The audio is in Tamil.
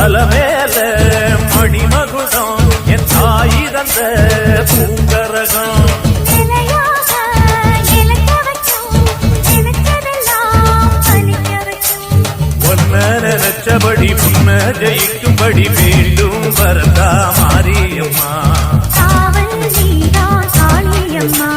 அலமேல மணிமகுடம் என் தாய் தந்த பூங்கரகம் நினைச்சபடி புன்ன ஜெயிக்கும்படி வேண்டும் வரதா மாரியம்மா. காவல் நீதான் காளியம்மா.